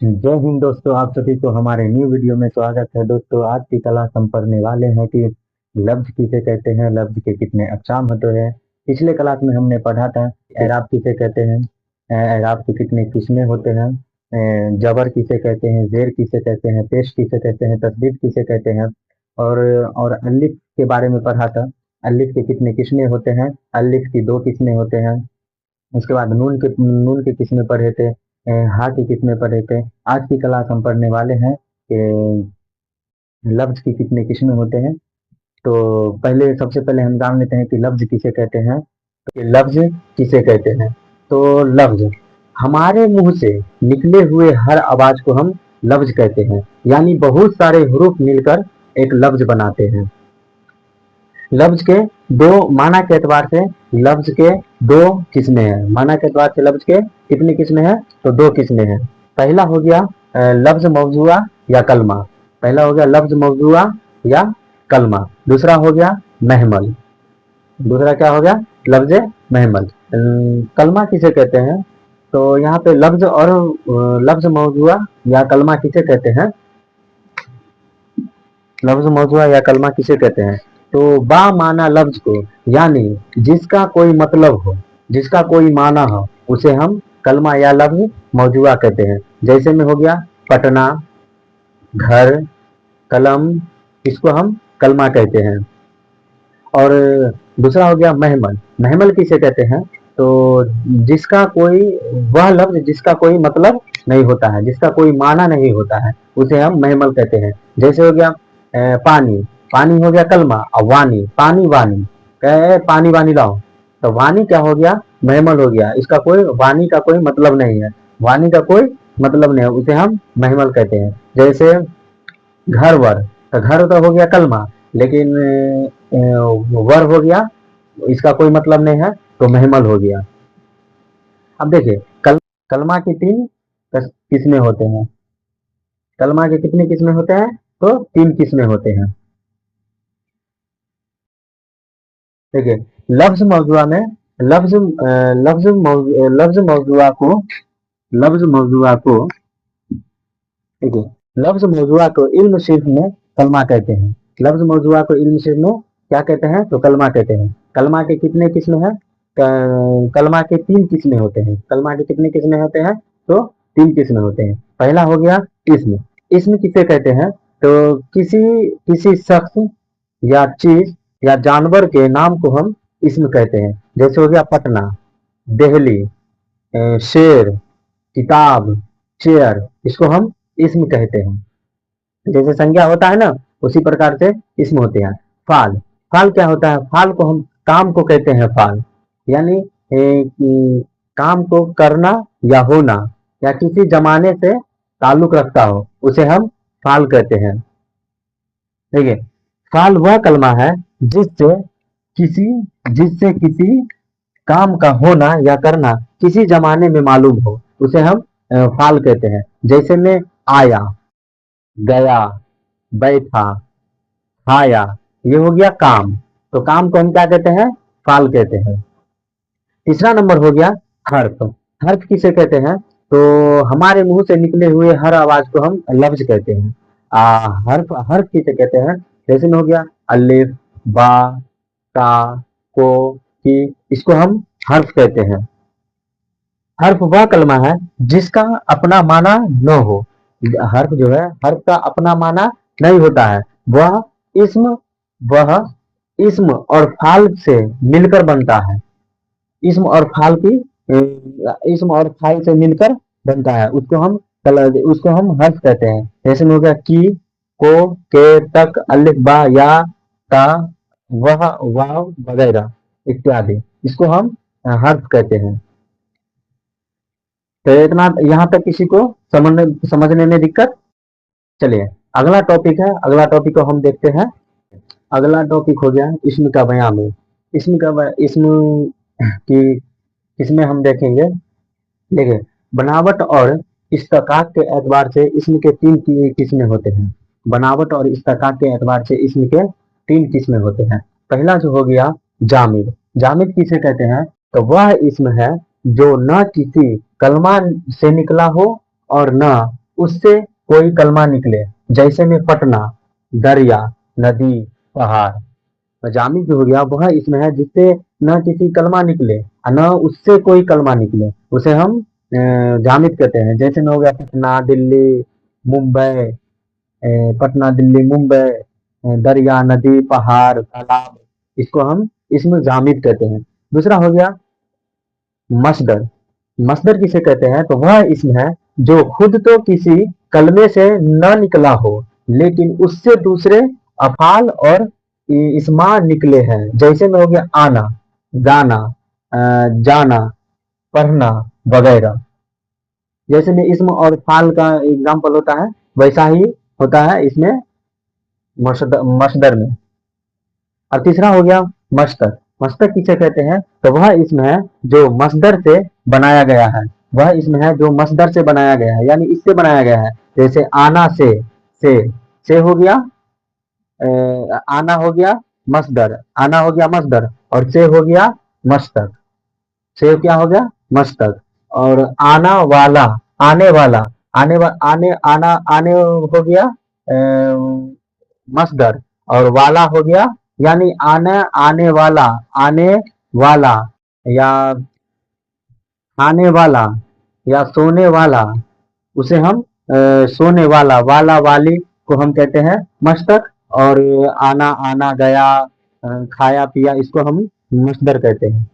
जय हिंद दोस्तों, आप सभी को हमारे न्यू वीडियो में स्वागत है। दोस्तों, आज की क्लास हम पढ़ने वाले हैं कि लफ्ज किसे कहते हैं, लफ्ज के कितने अक़साम होते हैं। पिछले क्लास में हमने पढ़ा था एराब किसे कहते हैं, एराब के कितने किस्में होते हैं, जबर किसे कहते हैं, जेर किसे कहते हैं, पेश किसे कहते हैं, तस्दीद किसे कहते हैं। और अलिफ के बारे में पढ़ा था। अलिफ के कितने किस्में होते हैं, अलिफ की दो किस्में होते हैं। उसके बाद नून के किस्में पढ़े थे, हा की किस्में पढ़े थे। आज की क्लास हम पढ़ने वाले हैं कि लफ्ज की कितने किस्में होते हैं। तो पहले सबसे पहले हम जान लेते हैं कि लफ्ज किसे कहते हैं। तो ये लफ्ज किसे कहते हैं। तो लफ्ज हमारे मुंह से निकले हुए हर आवाज को हम लफ्ज कहते हैं, यानी बहुत सारे हरूफ मिलकर एक लफ्ज बनाते हैं। लफ्ज के दो माना के एतबार से लफ्ज के दो किस्में हैं। माना के एतबार से लफ्ज के कितनी किस्में हैं, तो दो किस्में हैं। पहला हो गया लफ्ज मौजूआ या कलमा। पहला हो गया लफ्ज मौजूआ या कलमा। दूसरा हो गया महमल। दूसरा क्या हो गया, लफ्ज महमल। कलमा किसे कहते हैं, तो यहाँ पे लफ्ज और लफ्ज मौजूआ या कलमा किसे कहते हैं। लफ्ज मौजूआ या कलमा किसे कहते हैं, तो बा माना लफ्ज को, यानी जिसका कोई मतलब हो, जिसका कोई माना हो, उसे हम कलमा या लफ्ज मौजूआ कहते हैं। जैसे में हो गया पटना, घर, कलम, इसको हम कलमा कहते हैं। और दूसरा हो गया महमल। महमल किसे कहते हैं, तो जिसका कोई वह लफ्ज जिसका कोई मतलब नहीं होता है, जिसका कोई माना नहीं होता है, उसे हम महमल कहते हैं। जैसे हो गया पानी। पानी हो गया कलमा, और वानी, पानी वानी, कहे पानी वानी लाओ, तो वानी क्या हो गया, महमल हो गया। इसका कोई वानी का कोई मतलब नहीं है, वानी का कोई मतलब नहीं है, उसे हम महमल कहते हैं। जैसे घर वर, तो घर तो हो गया कलमा, लेकिन वर हो गया, इसका कोई मतलब नहीं है, तो महमल हो गया। अब देखिए कलमा की तीन किस्में होते हैं। कलमा के कितने किस्में होते हैं, तो तीन किस्में होते हैं। देखिए लफ्ज मौजूआ में लफ्ज लफ्ज मौजूआ को, लफ्ज मौजूआ को देखिए लफ्ज मौजूआ को इल्म सिर्फ में कलमा कहते हैं। लफ्ज मौजूआ को इल्म सिर्फ में क्या कहते हैं, तो कलमा कहते हैं। कलमा के कितने किस्में हैं, कलमा के तीन किस्में होते हैं। कलमा के कितने किस्में होते हैं, तो तीन किस्में होते हैं। पहला हो गया इसम। इसम किसे कहते हैं, तो किसी किसी शख्स या चीज या जानवर के नाम को हम इसम कहते हैं। जैसे हो गया पटना, दिल्ली, शेर, किताब, चेयर, इसको हम इसम कहते हैं। जैसे संज्ञा होता है ना, उसी प्रकार से इसम होते हैं। फाल, फाल क्या होता है, फाल को हम काम को कहते हैं। फाल यानी काम को करना या होना, या किसी जमाने से ताल्लुक रखता हो, उसे हम फाल कहते हैं। देखिए फाल वह कलमा है जिससे किसी जिससे किसी काम का होना या करना किसी जमाने में मालूम हो, उसे हम फाल कहते हैं। जैसे में आया, गया, बैठा, खाया, ये हो गया काम। तो काम को हम क्या कहते हैं, फाल कहते हैं। तीसरा नंबर हो गया हर्फ। हर्फ किसे कहते हैं, तो हमारे मुंह से निकले हुए हर आवाज को हम लफ्ज कहते हैं। हर्फ हर्फ किसे कहते हैं, जैसे में हो गया अलिफ, बा, ता, को, की, इसको हम हर्फ कहते हैं। हर्फ वह कलमा है जिसका अपना माना न हो। हर्फ जो है, हर्फ का अपना माना नहीं होता है। वह इसम वह इसम और फाल से मिलकर बनता है। इसम और फाल की इसम और फाल से मिलकर बनता है, उसको हम हर्फ कहते हैं। जैसे में हो गया की, को, के, तक, अलिफ, बा, या, ता, वह, वाव वगैरह इत्यादि, इसको हम हर्फ कहते हैं। तो इतना यहाँ तक किसी को समझने में दिक्कत। चलिए अगला टॉपिक है, अगला टॉपिक को हम देखते हैं। अगला टॉपिक हो गया इसम का बयान। इसम की किसमें हम देखेंगे। देखिए बनावट और इस्तेकाक के एतबार से इसम के तीन किस्में होते हैं। बनावट और इस्तेकाक के एतबार से इसम के तीन किस्में होते हैं। पहला जो हो गया जामिद। जामिद किसे कहते हैं, तो वह इसम है जो न किसी कलमा से निकला हो और न उससे कोई कलमा निकले, जैसे में पटना, दरिया, नदी, पहाड़। जामिद जो हो गया वह इसमें है जिससे न किसी कलमा निकले और न उससे कोई कलमा निकले, उसे हम जामिद कहते हैं। जैसे में हो गया पटना, दिल्ली, मुंबई, पटना, दिल्ली, मुंबई, दरिया, नदी, पहाड़, तालाब, इसको हम इसमें जामिद कहते हैं। दूसरा हो गया मस्दर। मस्दर किसे कहते हैं? तो वह इसम है जो खुद तो किसी कलमे से न निकला हो, लेकिन उससे दूसरे अफाल और इसमा निकले हैं। जैसे में हो गया आना, गाना, जाना, पढ़ना वगैरह। जैसे में इसम और फाल का एग्जाम्पल होता है, वैसा ही होता है इसमें मस्दर में। और तीसरा हो गया मस्तर। मस्तर किसे कहते हैं? तो वह इसम है जो मस्दर से बनाया गया है। वह इसम है जो मस्दर से बनाया गया है, यानी इससे बनाया गया है। जैसे आना से हो गया आना हो गया मस्दर, आना हो गया मस्दर, और से हो गया मस्तर। से क्या हो गया? मस्तर। और आना वाला, आने वाला, आने आना आने हो गया मस्दर, और वाला हो गया, यानी आने आने वाला, आने वाला, या आने वाला, या सोने वाला, उसे हम सोने वाला, वाला वाली को हम कहते हैं मस्तर। और आना आना गया, खाया पिया, इसको हम मस्दर कहते हैं।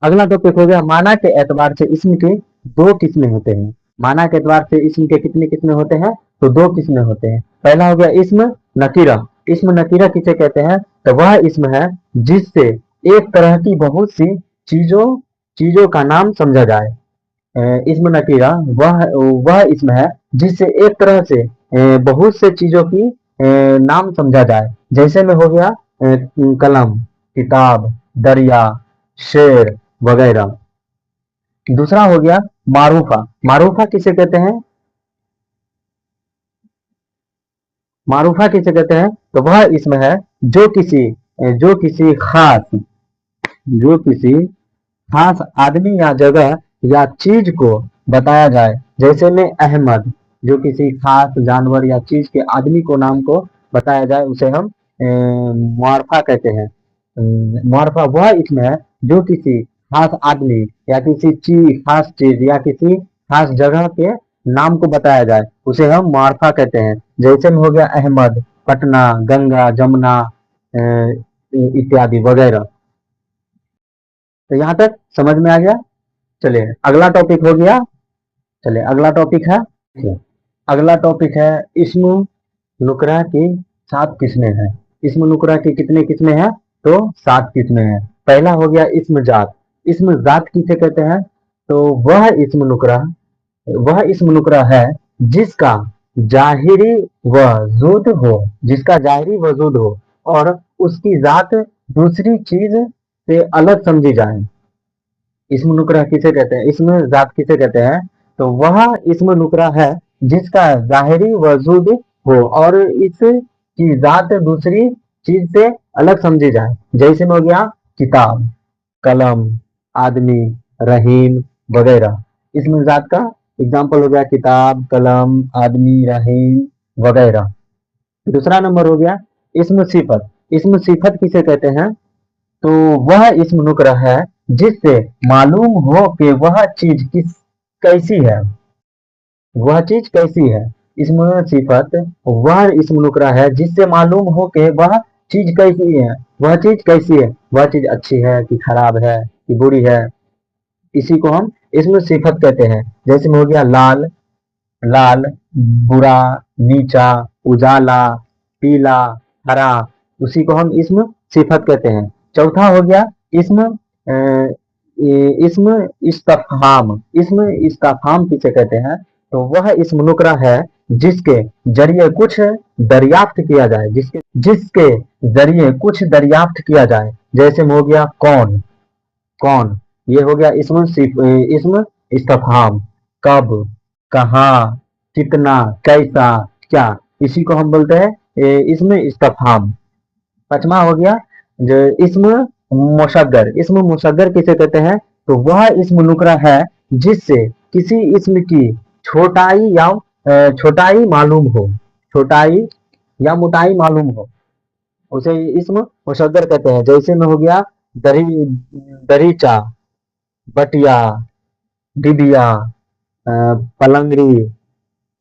अगला टॉपिक हो गया माना के एतबार से इसम के दो किस्में होते हैं। माना के एतबार से इसम के कितने किस्में होते हैं? तो दो किस्में होते हैं। पहला हो गया इसम नकीरा। इसम नकीरा किसे कहते हैं? तो वह इसम है जिससे एक तरह की बहुत सी चीजों चीजों का नाम समझा जाए। इसम नकीरा वह इसम है जिससे एक तरह से बहुत से चीजों की नाम समझा जाए। जैसे में हो गया कलम, किताब, दरिया, शेर वगैरह। दूसरा हो गया मारूफा। मारूफा किसे कहते हैं? मारूफा किसे कहते हैं? तो वह इसमें है जो किसी खास आदमी या जगह या चीज को बताया जाए। जैसे में अहमद, जो किसी खास जानवर या चीज के आदमी को नाम को बताया जाए, उसे हम मुआरफा कहते हैं। मुआरफा वह इसमें है जो किसी खास आदमी या किसी खास चीज या किसी खास जगह के नाम को बताया जाए, उसे हम मुआरफा कहते हैं। जैसे में हो गया अहमद, पटना, गंगा, जमुना, इत्यादि वगैरह। तो यहाँ तक समझ में आ गया। चलिए अगला टॉपिक हो गया। चलिए अगला टॉपिक है, अगला टॉपिक है इस्म नुकरा की 7 किस्में हैं। इस्म नुकरा की कितने किस्में हैं? तो 7 किस्में हैं। पहला हो गया इस्म जात। इस्म जात किसे कहते हैं? तो वह इस्म नुकरा है जिसका जाहिरी वजूद हो, जिसका जाहिरी वजूद हो और उसकी जात दूसरी चीज से अलग समझी जाए। इस्म नुकरा किसे कहते हैं? इस्म जात किसे कहते हैं? तो वह इस्म नुकरा है जिसका जाहिरी वजूद हो और इसकी जात दूसरी चीज से अलग समझी जाए। जैसे में हो गया किताब, कलम, आदमी, रहीम वगैरह। इसमें जात का एग्जाम्पल हो गया किताब, कलम, आदमी, रहीम वगैरह। दूसरा नंबर हो गया इसम सिफत। इसम सिफत किसे कहते हैं? तो वह इसम नुकरा है जिससे मालूम हो कि वह चीज कैसी है, वह चीज कैसी है। इसम सिफत वह इसम नुकरा है जिससे मालूम हो कि वह चीज कैसी है, वह चीज कैसी है, वह चीज अच्छी है कि खराब है कि बुरी है। इसी को हम इसमें सिफत कहते हैं। जैसे में हो गया लाल, लाल, बुरा, नीचा, उजाला, पीला, हरा, उसी को हम इसमें सिफत कहते हैं। चौथा हो गया इसमें इसमें इस्तफहाम। इसमें इस्तफहाम किसे कहते हैं? तो वह इसम नुकरा है जिसके जरिए कुछ दरियाफ्त किया जाए, जिसके जरिए कुछ दरियाफ्त किया जाए। जैसे में हो गया कौन, कौन, ये हो गया इसम इस्तफहाम। कब, कहाँ, कितना, कैसा, क्या, इसी को हम बोलते हैं इसमें इस्तफहाम। पांचवा हो गया जो इसम मुशग्गर। इसम मुशग्गर किसे कहते हैं? तो वह इसम नुकरा है जिससे किसी इसम की छोटाई या छोटाई मालूम हो, छोटाई या मोटाई मालूम हो, उसे इसम मुशद्दर कहते हैं। जैसे में हो गया दरी, दरीचा, बटिया, डिबिया, पलंगड़ी,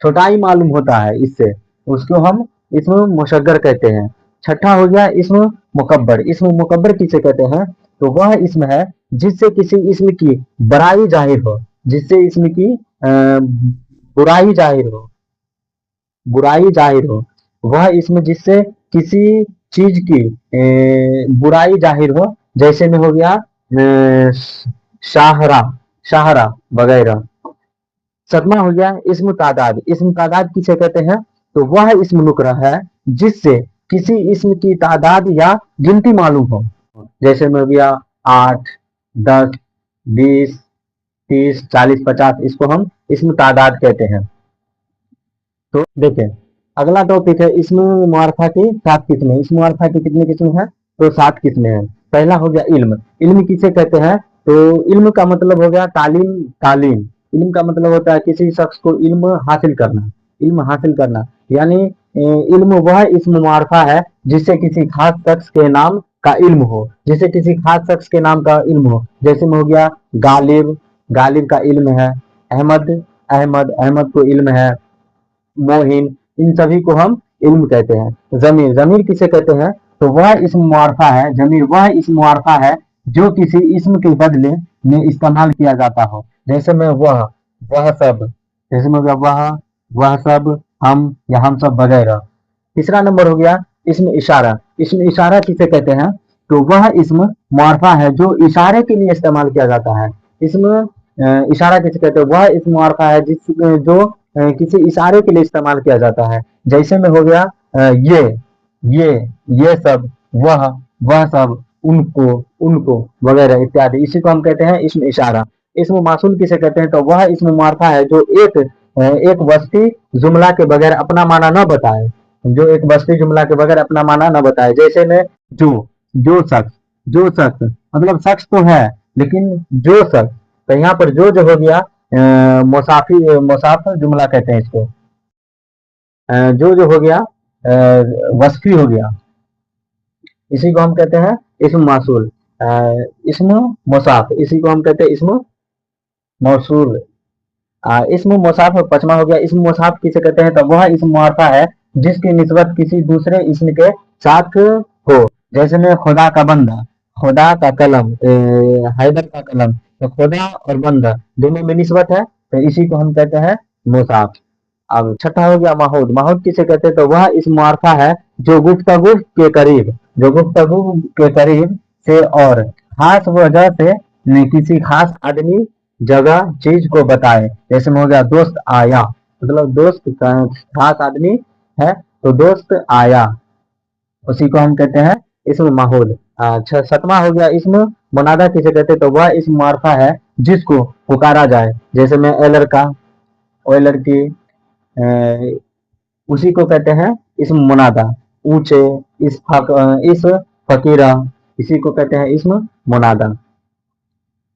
छोटाई मालूम होता है इससे, उसको हम इसमें मुशग्गर कहते हैं। छठा हो गया इसमें मुकब्बर। इसमें मुकब्बर किसे कहते हैं? तो वह इसम है जिससे किसी इसम की बड़ाई जाहिर हो, जिससे इसम की बुराई जाहिर हो, बुराई जाहिर हो। वह इसमें जिससे किसी चीज की बुराई जाहिर हो, जैसे में हो गया शाहरा, शाहरा वगैरह। सदमा हो गया इसम तादाद। इसम तादाद किसे कहते हैं? तो वह इसम नुकरा है जिससे किसी इसम की तादाद या गिनती मालूम हो, जैसे में हो गया 8, 10, 20, 30, 40, 50, इसको हम इसम तादाद कहते हैं। तो देखें, अगला टॉपिक है इसमें मुआरफा की 7 किस्में। इस मुआरफा की कितनी किस्में हैं? तो 7 किस्में हैं। पहला हो गया इल्म। इल्म किसे कहते हैं? तो इल्म का मतलब हो गया तालीम, तालीम। इल्म का मतलब होता है किसी शख्स को इल्म हासिल करना, इल्म हासिल करना। यानी इल्म वह इस्म मुआरफा है जिससे किसी खास शख्स के नाम का इल्म हो, जिसे किसी खास शख्स के नाम का इल्म हो। जैसे में हो गया गालिब, गालिब का इल्म है। अहमद, अहमद, अहमद को इल्म है। मोहिन, इन सभी को हम इल्म कहते हैं। जमीर, जमीर किसे कहते हैं? तो वह इस्म मुआरफा है, जमीर वह इस्म मुआरफा है जो किसी इस्म के बदले में इस्तेमाल किया जाता हो। जैसे में वह सब, जैसे में हो गया वह सब, हम या हम सब वगैरह। तीसरा नंबर हो गया इसम इशारा। इसम इशारा किसे कहते हैं? तो वह इसम मुआरफा है जो इशारे के लिए इस्तेमाल किया जाता है। इसम इशारा किसे कहते हैं? वह इसम मुआरफा है जो किसी इशारे के लिए इस्तेमाल किया जाता है। जैसे में हो गया ये, ये, ये सब, वह सब, उनको, उनको वगैरह इत्यादि। इसी को हम कहते हैं इसम इशारा। इसम मासूल किसे कहते हैं? तो वह इसम मुआरफा है जो एक वस्ती जुमला के बगैर अपना माना न बताए, जो एक वस्ती जुमला के बगैर अपना माना न बताए। जैसे में जो शख्स, जो शख्स मतलब शख्स तो है लेकिन जो शख्स, तो यहाँ पर जो हो गया मुसाफी, मुसाफिर जुमला कहते हैं इसको। जो हो गया वस्फी हो गया, इसी को हम कहते हैं इस्म मासूल। इस्म मुसाफ, इसी को हम कहते हैं इस्म मौसूल। इस्म मुसाफ पचमा हो गया। इस्म मुसाफ किसे कहते हैं? तो वह इस्म मुआरफा है जिसकी निस्बत किसी दूसरे इस्म के साथ हो। जैसे में खुदा का बंदा, खुदा का कलम, हैदर का कलम। तो खुदा और बंदा दोनों में निस्बत है, तो इसी को हम कहते हैं मुसाफ। अब छठा हो गया माहौद। माहौद किसे कहते हैं? तो वह इस्म मुआरफा है जो गुफ्तगू के करीब, जो गुफ्तगू के करीब से और खास वजह से किसी खास आदमी, जगह, चीज को बताए। जैसे में हो गया दोस्त आया, मतलब दोस्त खास आदमी है तो दोस्त आया, उसी को हम कहते हैं इसम माहौल। अच्छा, सतमा हो गया इसम मुनादा किसे कहते हैं? तो वह इसम मारफा है जिसको पुकारा जाए। जैसे में ए लड़का, ओ लड़की, उसी को कहते हैं इसम मुनादा। ऊंचे, इस फकीरा, इसी को कहते हैं इसम मुनादा।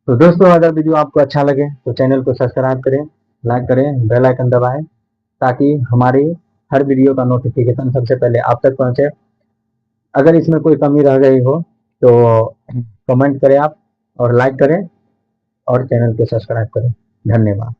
तो दोस्तों, अगर वीडियो आपको अच्छा लगे तो चैनल को सब्सक्राइब करें, लाइक करें, बेल आइकन दबाएं ताकि हमारी हर वीडियो का नोटिफिकेशन सबसे पहले आप तक पहुंचे। अगर इसमें कोई कमी रह गई हो तो कमेंट करें आप, और लाइक करें, और चैनल को सब्सक्राइब करें। धन्यवाद।